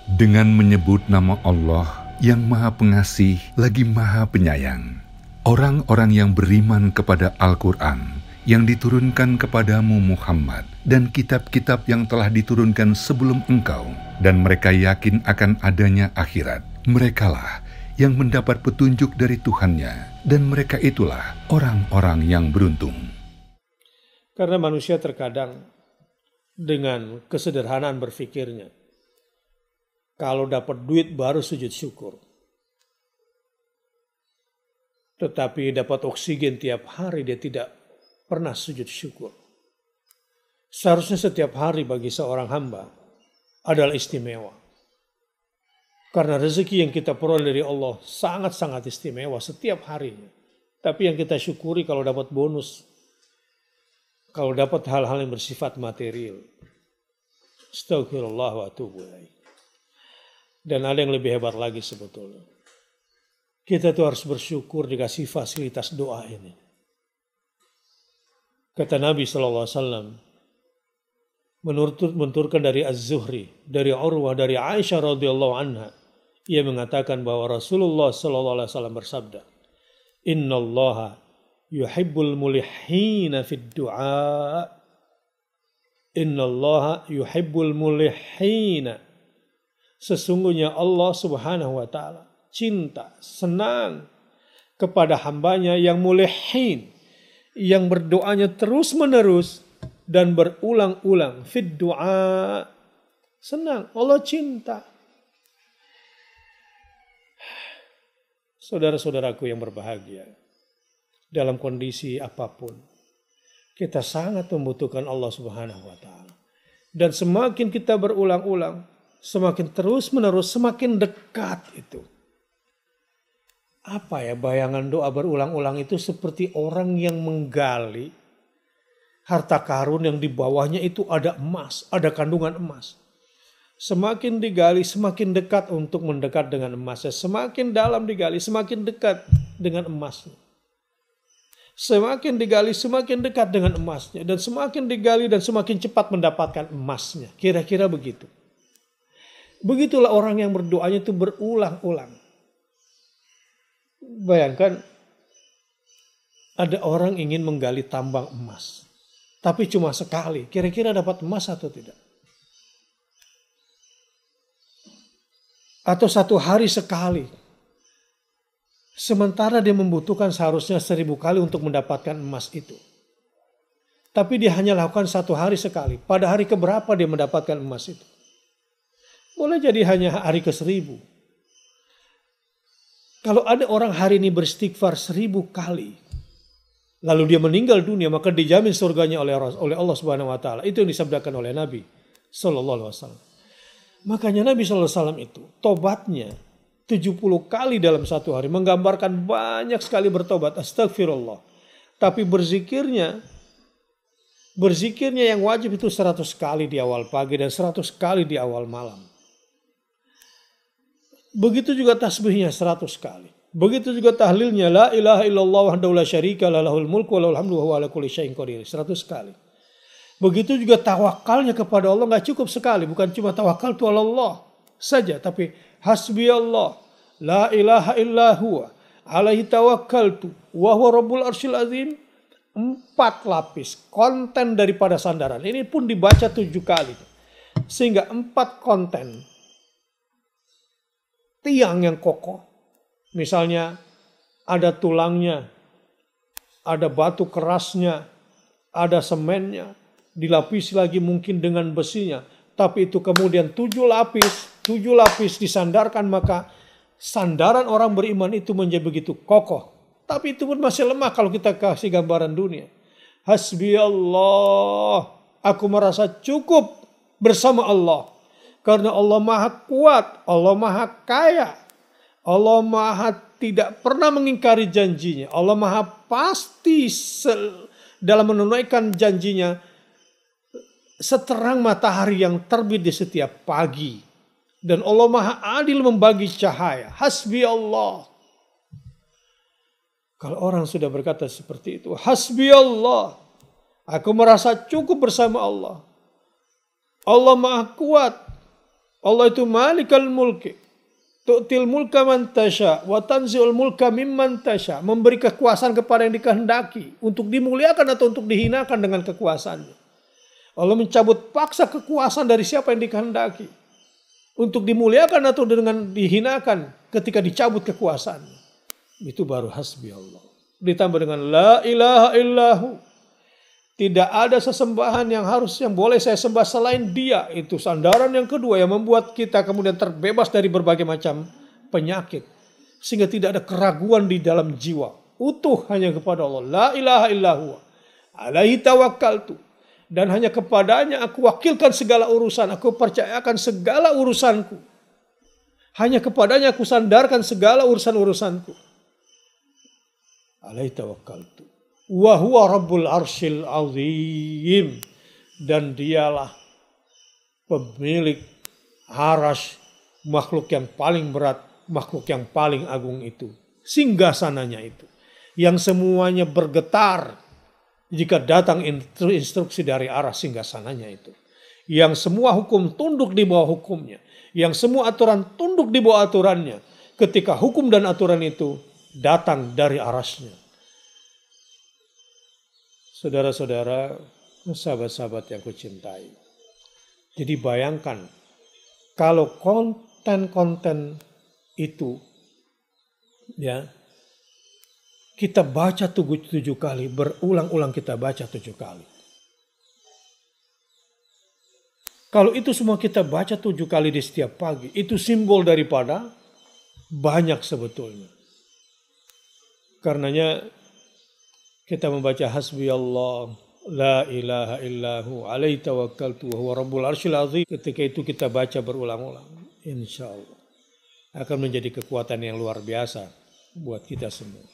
Dengan menyebut nama Allah yang Maha Pengasih lagi Maha Penyayang, orang-orang yang beriman kepada Al-Quran yang diturunkan kepadamu Muhammad dan kitab-kitab yang telah diturunkan sebelum engkau, dan mereka yakin akan adanya akhirat, merekalah yang mendapat petunjuk dari Tuhannya, dan mereka itulah orang-orang yang beruntung. Karena manusia terkadang dengan kesederhanaan berpikirnya, kalau dapat duit baru sujud syukur. Tetapi dapat oksigen tiap hari dia tidak pernah sujud syukur. Seharusnya setiap hari bagi seorang hamba adalah istimewa. Karena rezeki yang kita peroleh dari Allah sangat-sangat istimewa setiap harinya. Tapi yang kita syukuri kalau dapat bonus, kalau dapat hal-hal yang bersifat material. Astagfirullah wa atubu ilaih. Dan ada yang lebih hebat lagi sebetulnya. Kita tuh harus bersyukur dikasih fasilitas doa ini. Kata Nabi SAW, menurutkan dari Az-Zuhri, dari Urwah, dari Aisyah radhiyallahu anha, ia mengatakan bahwa Rasulullah SAW bersabda, Inna Allaha yuhibbul mulihina fid du'a. Inna Allaha yuhibbul mulihina. Sesungguhnya Allah Subhanahu wa Ta'ala cinta, senang kepada hambanya yang mulihin, yang berdoanya terus-menerus dan berulang-ulang. Fid du'a, senang, Allah cinta. Saudara-saudaraku yang berbahagia, dalam kondisi apapun, kita sangat membutuhkan Allah Subhanahu wa Ta'ala. Dan semakin kita berulang-ulang, semakin terus-menerus, semakin dekat itu. Apa ya bayangan doa berulang-ulang itu seperti orang yang menggali harta karun yang di bawahnya itu ada emas, ada kandungan emas. Semakin digali, semakin dekat untuk mendekat dengan emasnya. Semakin dalam digali, semakin dekat dengan emasnya. Semakin digali, semakin dekat dengan emasnya. Dan semakin digali dan semakin cepat mendapatkan emasnya. Kira-kira begitu. Begitulah orang yang berdoanya itu berulang-ulang. Bayangkan ada orang ingin menggali tambang emas. Tapi cuma sekali. Kira-kira dapat emas atau tidak? Atau satu hari sekali. Sementara dia membutuhkan seharusnya 1000 kali untuk mendapatkan emas itu. Tapi dia hanya lakukan satu hari sekali. Pada hari keberapa dia mendapatkan emas itu? Boleh jadi hanya hari ke-1000. Kalau ada orang hari ini beristighfar 1000 kali, lalu dia meninggal dunia, maka dijamin surganya oleh Allah Subhanahu wa Ta'ala. Itu yang disabdakan oleh Nabi sallallahu alaihi wasallam. Makanya Nabi sallallahu alaihi wasallam itu tobatnya 70 kali dalam satu hari, menggambarkan banyak sekali bertobat, astagfirullah. Tapi berzikirnya yang wajib itu 100 kali di awal pagi dan 100 kali di awal malam. Begitu juga tasbihnya 100 kali. Begitu juga tahlilnya la ilaha illallah wahdahu la syarika lah lahul mulku wa lahul hamdu wa huwa ala kulli syai'in qadir 100 kali. Begitu juga tawakalnya kepada Allah enggak cukup sekali, bukan cuma tawakal tu Allah saja, tapi hasbi Allah la ilaha illa huwa alaihi tawakkaltu wa huwa rabbul arsyil azim. 4 lapis konten daripada sandaran. Ini pun dibaca 7 kali. Sehingga 4 konten tiang yang kokoh. Misalnya ada tulangnya, ada batu kerasnya, ada semennya, dilapisi lagi mungkin dengan besinya. Tapi itu kemudian 7 lapis disandarkan, maka sandaran orang beriman itu menjadi begitu kokoh. Tapi itu pun masih lemah kalau kita kasih gambaran dunia. Hasbi Allah, aku merasa cukup bersama Allah. Karena Allah maha kuat, Allah maha kaya, Allah maha tidak pernah mengingkari janjinya. Allah maha pasti dalam menunaikan janjinya seterang matahari yang terbit di setiap pagi. Dan Allah maha adil membagi cahaya. Hasbi Allah. Kalau orang sudah berkata seperti itu, hasbi Allah, aku merasa cukup bersama Allah. Allah maha kuat, Allah itu malikal mulki. Tu'til mulka man tasya wa tanzi'ul mulka mimman tasya. Memberi kekuasaan kepada yang dikehendaki. Untuk dimuliakan atau untuk dihinakan dengan kekuasaannya. Allah mencabut paksa kekuasaan dari siapa yang dikehendaki. Untuk dimuliakan atau dengan dihinakan ketika dicabut kekuasaannya. Itu baru hasbi Allah. Ditambah dengan la ilaha illahu. Tidak ada sesembahan yang boleh saya sembah selain Dia. Itu sandaran yang kedua yang membuat kita kemudian terbebas dari berbagai macam penyakit. Sehingga tidak ada keraguan di dalam jiwa. Utuh hanya kepada Allah. La ilaha illahu. Alaihi tawakkaltu. Dan hanya kepadanya aku wakilkan segala urusan. Aku percayakan segala urusanku. Hanya kepadanya aku sandarkan segala urusan-urusanku. Alaihi tawakkaltu. Wa huwa rabbul arsyil azim. Dan dialah pemilik arasy, makhluk yang paling berat, makhluk yang paling agung itu. Singgasananya itu. Yang semuanya bergetar jika datang instruksi dari arah singgasananya itu. Yang semua hukum tunduk di bawah hukumnya. Yang semua aturan tunduk di bawah aturannya. Ketika hukum dan aturan itu datang dari arasnya. Saudara-saudara, sahabat-sahabat yang kucintai. Jadi bayangkan, kalau konten-konten itu, ya, kita baca 7 kali, berulang-ulang kita baca 7 kali. Kalau itu semua kita baca 7 kali di setiap pagi, itu simbol daripada banyak sebetulnya. Karenanya kita membaca hasbi Allah, la ilaha illahu, alaihi tawakkaltu, wa huwa rabbul arsyil azim. Ketika itu kita baca berulang-ulang, insya Allah akan menjadi kekuatan yang luar biasa buat kita semua.